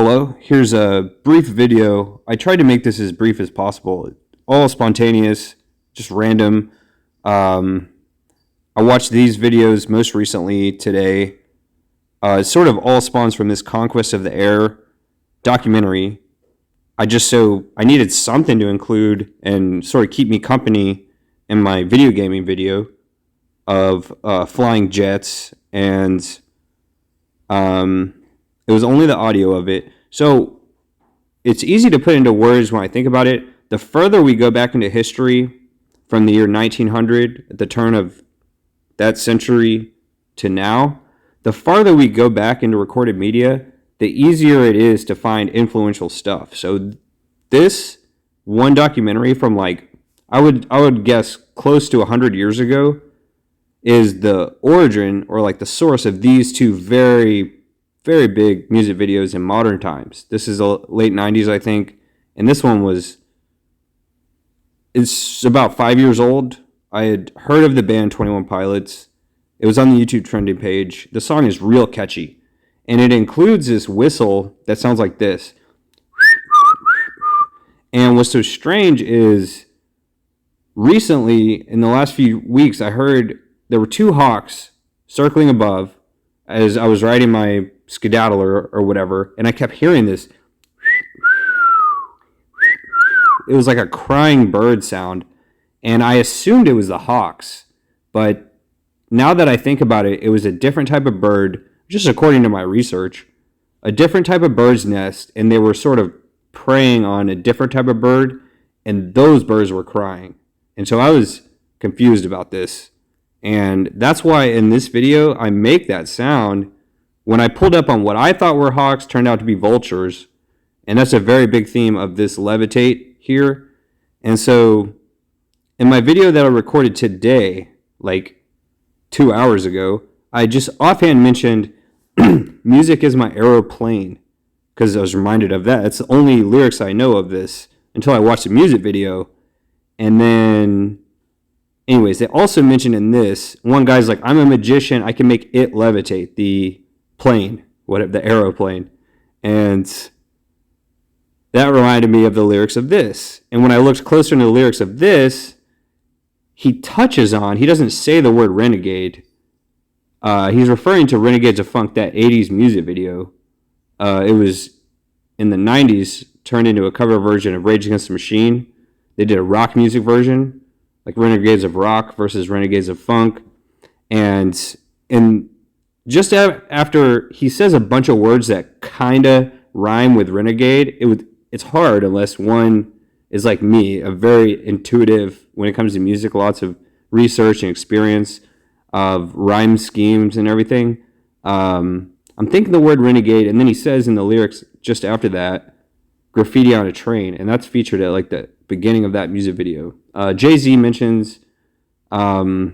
Hello, here's a brief video. I tried to make this as brief as possible. All spontaneous, just random. I watched these videos most recently today. It sort of all spawns from this Conquest of the Air documentary. I needed something to include and sort of keep me company in my video gaming video of flying jets, and it was only the audio of it. So it's easy to put into words when I think about it. The further we go back into history from the year 1900, at the turn of that century to now, the farther we go back into recorded media, the easier it is to find influential stuff. So this one documentary from I would guess close to 100 years ago is the origin or the source of these two very, very big music videos in modern times. This is the late 90s, I think, and this one it's about 5 years old. I had heard of the band 21 Pilots. It was on the YouTube trending page. The song is real catchy, and it includes this whistle that sounds like this. And what's so strange is recently, in the last few weeks, I heard there were two hawks circling above as I was riding my skedaddle or whatever, and I kept hearing this. It was like a crying bird sound, and I assumed it was the hawks, but now that I think about it, it was a different type of bird, just according to my research, a different type of bird's nest, and they were sort of preying on a different type of bird, and those birds were crying. And so I was confused about this, and that's why in this video I make that sound. When I pulled up on what I thought were hawks, turned out to be vultures, and that's a very big theme of this Levitate here. And so in my video that I recorded today, 2 hours ago, I just offhand mentioned music is my aeroplane, because I was reminded of that. It's the only lyrics I know of this until I watched the music video. And then, anyways, they also mentioned in this, one guy's like, I'm a magician, I can make it levitate, the plane, the aeroplane. And that reminded me of the lyrics of this. And when I looked closer into the lyrics of this, he doesn't say the word renegade. He's referring to Renegades of Funk, that 80s music video. It was in the 90s, turned into a cover version of Rage Against the Machine. They did a rock music version, like Renegades of Rock versus Renegades of Funk. And just after he says a bunch of words that kind of rhyme with renegade, it's hard unless one is like me, a very intuitive when it comes to music, lots of research and experience of rhyme schemes and everything. I'm thinking the word renegade, and then he says in the lyrics just after that, graffiti on a train, and that's featured at the beginning of that music video. Jay-Z mentions that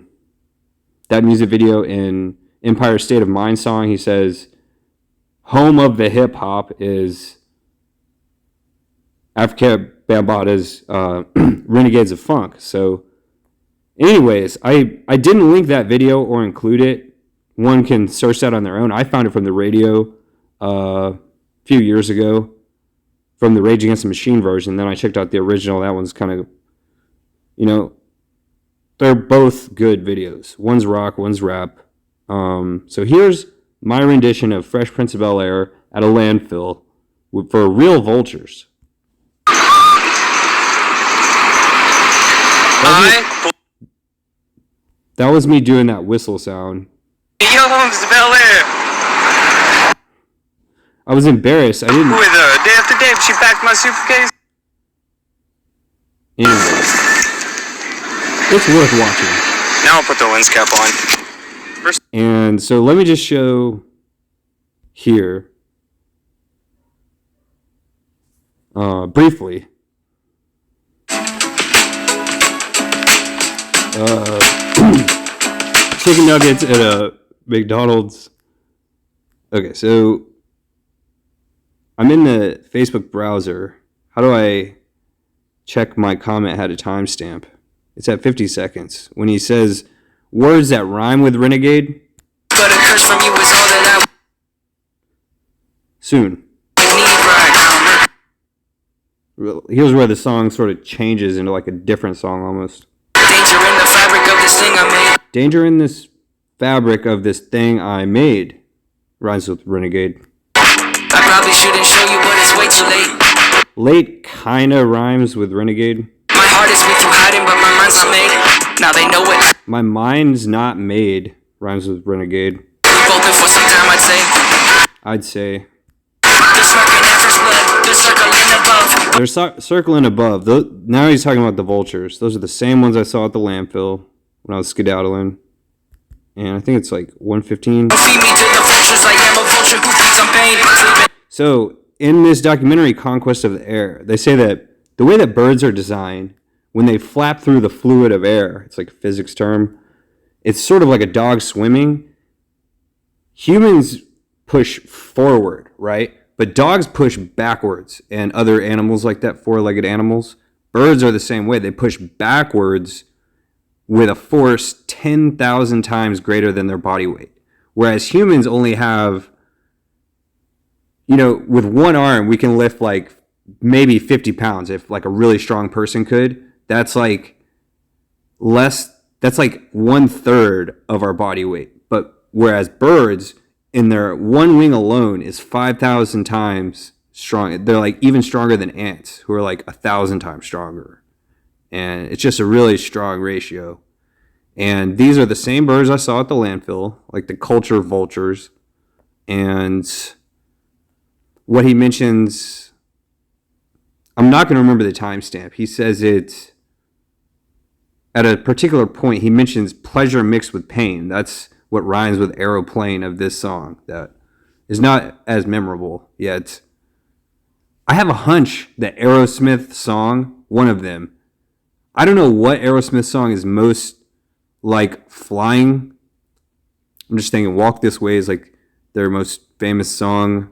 music video in Empire State of Mind song. He says, home of the hip hop is Africa Bambaata's Renegades of Funk. So anyways, I didn't link that video or include it. One can search that on their own. I found it from the radio a few years ago, from the Rage Against the Machine version. Then I checked out the original. That one's kind of, they're both good videos. One's rock, one's rap. So here's my rendition of Fresh Prince of Bel-Air at a landfill for real vultures. That was me doing that whistle sound. Yo, Mr. Bel-Air. I was embarrassed. I didn't. With her day after day, she packed my suitcase. Anyway, it's worth watching. Now I'll put the lens cap on. And so let me just show here briefly. Chicken nuggets at a McDonald's. Okay, so I'm in the Facebook browser. How do I check my comment had a timestamp? It's at 50 seconds. When he says words that rhyme with renegade. But a curse from you is all that I Soon. need Here's where the song sort of changes into like a different song almost. Danger in the fabric of this thing I made. Danger in this fabric of this thing I made. Rhymes with renegade. I probably shouldn't show you, but it's way too late. Late kinda rhymes with renegade. My heart is with you hiding, but my mind's not made. Now they know it. My mind's not made. Rhymes with renegade. We've both been for some time, I'd say. They're smirking at first blood. They're circling above. They're circling above. Now he's talking about the vultures. Those are the same ones I saw at the landfill when I was skedaddling. And I think it's like 1:15. Feed me to the vultures. I am a vulture who feeds on pain. So in this documentary, Conquest of the Air, they say that the way that birds are designed, when they flap through the fluid of air, it's like a physics term, it's sort of like a dog swimming. Humans push forward, right? But dogs push backwards, and other animals like that, four-legged animals. Birds are the same way. They push backwards with a force 10,000 times greater than their body weight. Whereas humans only have, with one arm, we can lift like maybe 50 pounds if like a really strong person could. That's like 1/3 of our body weight. But whereas birds, in their one wing alone, is 5,000 times strong. They're like even stronger than ants, who are like 1,000 times stronger. And it's just a really strong ratio. And these are the same birds I saw at the landfill, like the culture vultures. And what he mentions, I'm not going to remember the timestamp. He says it at a particular point. He mentions pleasure mixed with pain. That's what rhymes with aeroplane of this song. That is not as memorable yet. I have a hunch that Aerosmith song, one of them, I don't know what Aerosmith song is most like flying. I'm just thinking Walk This Way is like their most famous song.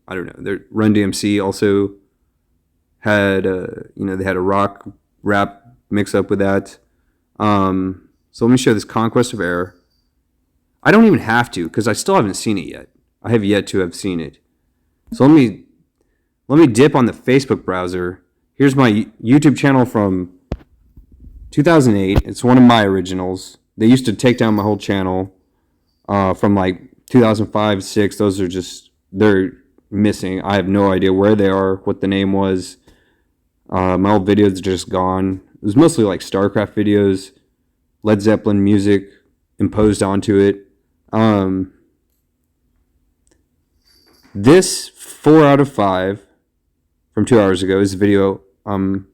I don't know. Their Run DMC also had they had a rock rap mix up with that. So let me show this Conquest of Air. I don't even have to, because I still haven't seen it yet. I have yet to have seen it. So let me dip on the Facebook browser. Here's my YouTube channel from 2008. It's one of my originals. They used to take down my whole channel from like 2005, 6. Those are they're missing. I have no idea where they are, what the name was. My old videos are just gone. It was mostly like StarCraft videos, Led Zeppelin music imposed onto it. This 4 out of 5 from 2 hours ago is the video I'm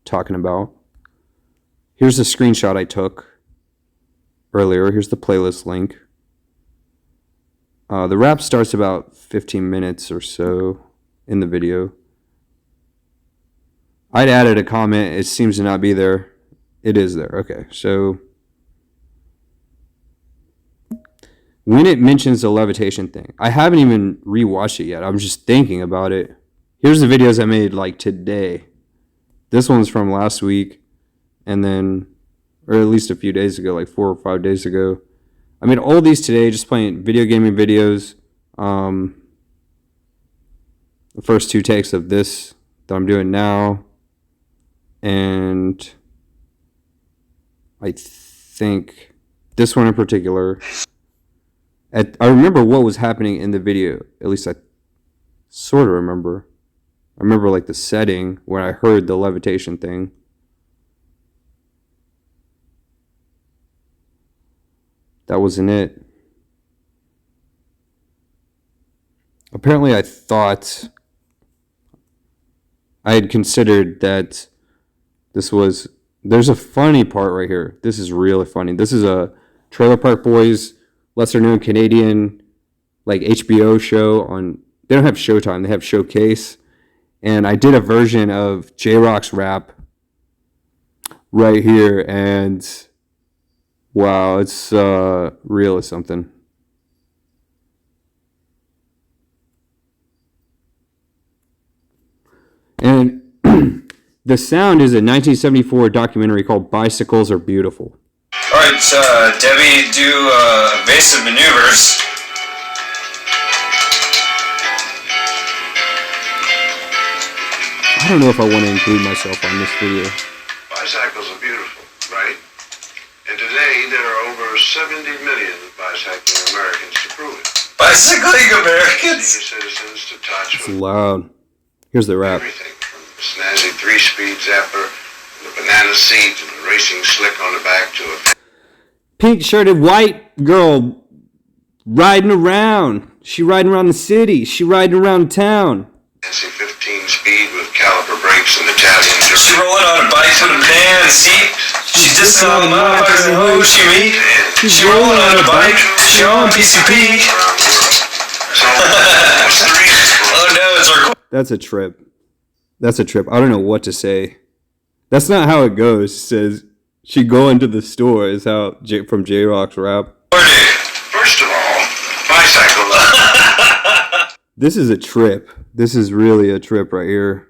talking about. Here's the screenshot I took earlier. Here's the playlist link. The rap starts about 15 minutes or so in the video. I'd added a comment. It seems to not be there. It is there. Okay, so when it mentions the levitation thing, I haven't even rewatched it yet. I'm just thinking about it. Here's the videos I made like today. This one's from last week, and then, or at least a few days ago, like 4 or 5 days ago. I made all these today, just playing video gaming videos. The first 2 takes of this that I'm doing now, and I think this one in particular. I remember what was happening in the video. At least I sort of remember. I remember like the setting when I heard the levitation thing. That wasn't it. Apparently I thought I had considered that there's a funny part right here. This is really funny. This is a Trailer Park Boys, lesser known Canadian like HBO show on, they don't have Showtime, they have Showcase. And I did a version of J-Roc's rap right here, and wow, it's real as something. And the sound is a 1974 documentary called Bicycles Are Beautiful. All right, Debbie, do evasive maneuvers. I don't know if I want to include myself on this video. Bicycles are beautiful, right? And today there are over 70 million bicycling Americans to prove it. Bicycling Americans? Senior citizens to touch It's loud. Here's the rap. everything from the snazzy 3-speed zapper, the banana seat, and the racing slick on the back to a Pink-shirted white girl riding around. She riding around the city. She riding around town. fancy 15-speed with caliper brakes and Italian She drift. rolling on a bike with a banana seat. She's dissing all the motherfuckers and hoes she meet. She rolling on a bike. She on PCP. So, what's the reason for Oh no, it's recording. That's a trip. That's a trip. I don't know what to say. That's not how it goes. It says she go into the store is how from J-Roc's rap. First of all, bicycles. This is a trip. This is really a trip right here.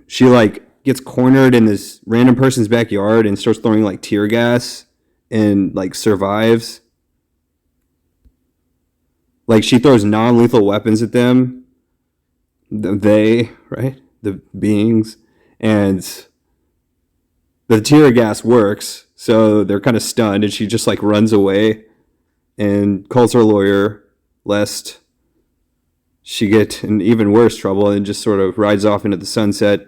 She like gets cornered in this random person's backyard and starts throwing like tear gas and like survives. Like she throws non-lethal weapons at them. They, right? The beings. And the tear gas works. So they're kind of stunned and she just like runs away and calls her lawyer lest she get in even worse trouble and just sort of rides off into the sunset.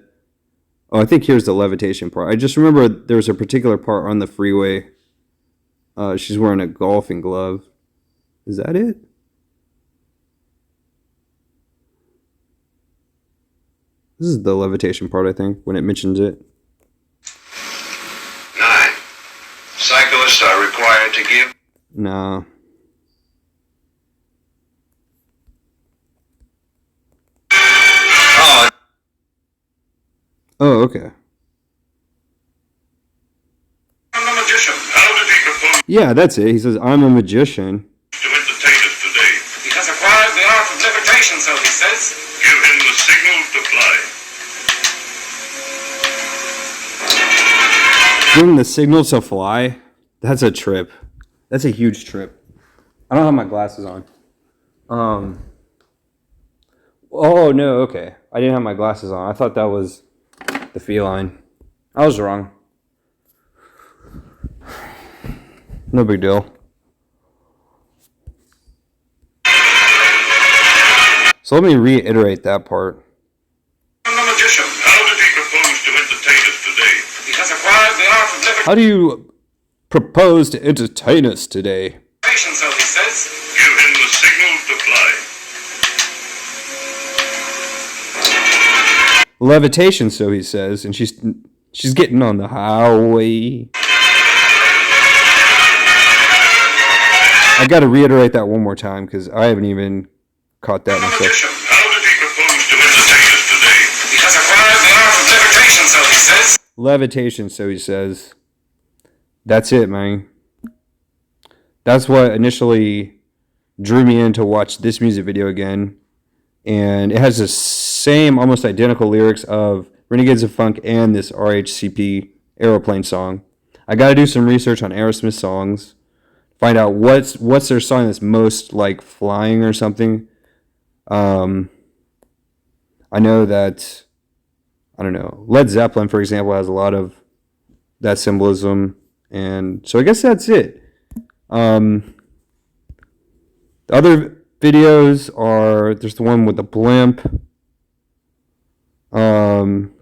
Oh, I think here's the levitation part. I just remember there was a particular part on the freeway. She's wearing a golfing glove. Is that it? This is the levitation part, I think, when it mentions it. 9. Cyclists are required to give No. Oh, Oh, okay. I'm a magician. How did he propose Yeah, that's it. He says, I'm a magician. to entertain us today? He has acquired the art of levitation, so he says. Give him the signal to fly. Give him the signal to fly. That's a trip. That's a huge trip. I don't have my glasses on. Oh, no, okay. I didn't have my glasses on. I thought that was the feline. I was wrong. No big deal. So let me reiterate that part. I'm a magician. How did he propose to entertain us today? He has acquired the art of levitation, How do you propose to entertain us today? so he says. Give him the signal to fly. Levitation, so he says, and she's getting on the highway. I got to reiterate that one more time because I haven't even caught that I'm a myself. magician. How did he propose to entertain us today? He has acquired the art of levitation, so he says. Levitation, so he says. That's it, man. That's what initially drew me in to watch this music video again. And it has the same, almost identical lyrics of Renegades of Funk and this RHCP Aeroplane song. I got to do some research on Aerosmith songs. Find out what's their song that's most like flying or something. I know that, I don't know, Led Zeppelin, for example, has a lot of that symbolism. And so I guess that's it. The other videos are, there's the one with the blimp.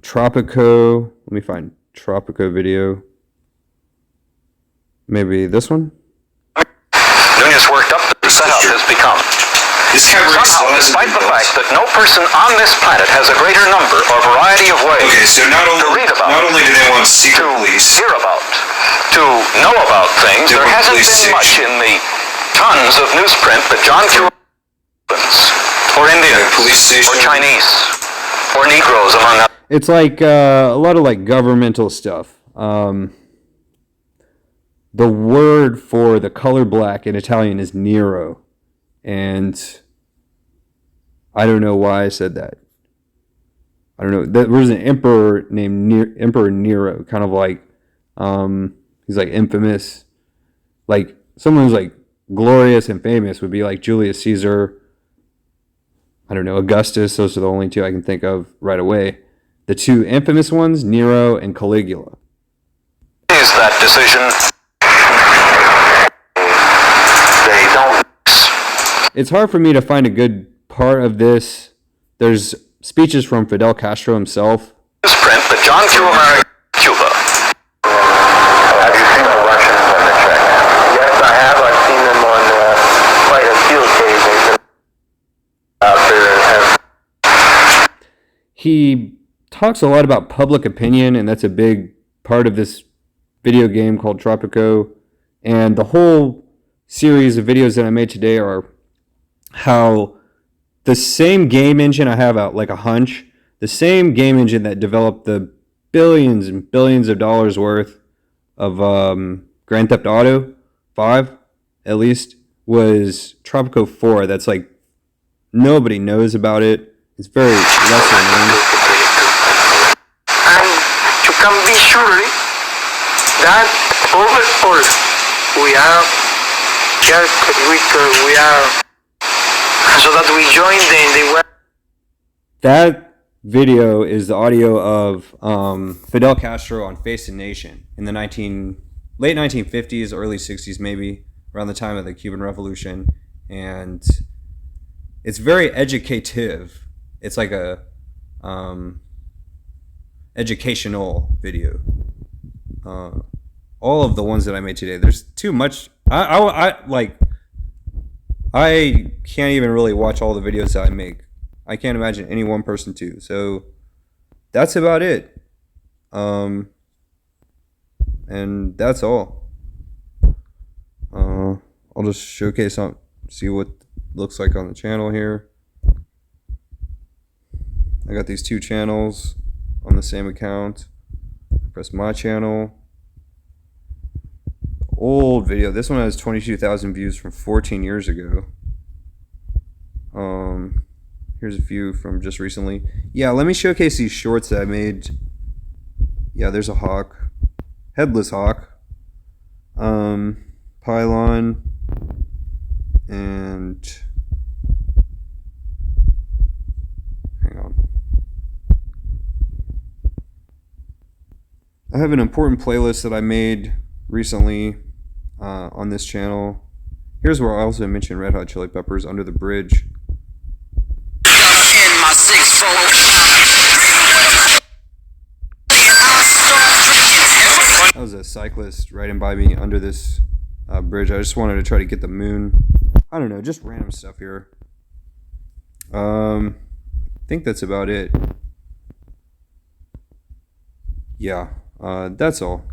Tropico. Let me find Tropico video. Maybe this one? As worked up the setup has become. this guy breaks Somehow, laws. despite the fact that no person on this planet has a greater number or variety of ways Okay, so not to read about, only do they want secret to police, hear about, to know about things, They there want hasn't police been much station. in the tons of newsprint that John Q. or Indians police station. or Chinese or Negroes, among others. It's like a lot of like governmental stuff. The word for the color black in Italian is Nero. And I don't know why I said that. I don't know. There was an emperor named Emperor Nero, kind of like, he's like infamous. Like someone who's like glorious and famous would be like Julius Caesar. I don't know, Augustus. Those are the only two I can think of right away. The two infamous ones, Nero and Caligula. Is that decision? They don't. It's hard for me to find a good part of this. There's speeches from Fidel Castro himself. Newsprint that John Q. American Cuba. Have you seen the Russians and the Czechs? Yes, I have. I've seen them on quite a few occasions out there. He talks a lot about public opinion, and that's a big part of this video game called Tropico. And the whole series of videos that I made today are how the same game engine, I have out like a hunch, the same game engine that developed the billions and billions of dollars worth of Grand Theft Auto 5, at least, was Tropico 4. That's like, nobody knows about it. It's very lesser known. And you can be sure that overall we are so that we join the web. That video is the audio of Fidel Castro on Face the Nation in the late 1950s, early 60s, maybe around the time of the Cuban Revolution, and it's very educative. It's like a educational video. All of the ones that I made today, there's too much. I can't even really watch all the videos that I make. I can't imagine any one person to. So that's about it. And that's all. I'll just showcase on, see what it looks like on the channel here. I got these two channels on the same account. Press my channel. Old video. This one has 22,000 views from 14 years ago. Here's a few from just recently. Yeah, let me showcase these shorts that I made. Yeah, there's a hawk. Headless hawk. Pylon. And hang on. I have an important playlist that I made recently on this channel. Here's where I also mentioned Red Hot Chili Peppers, Under the Bridge. That was a cyclist riding by me under this bridge. I just wanted to try to get the moon. I don't know, just random stuff here. I think that's about it. Yeah, that's all.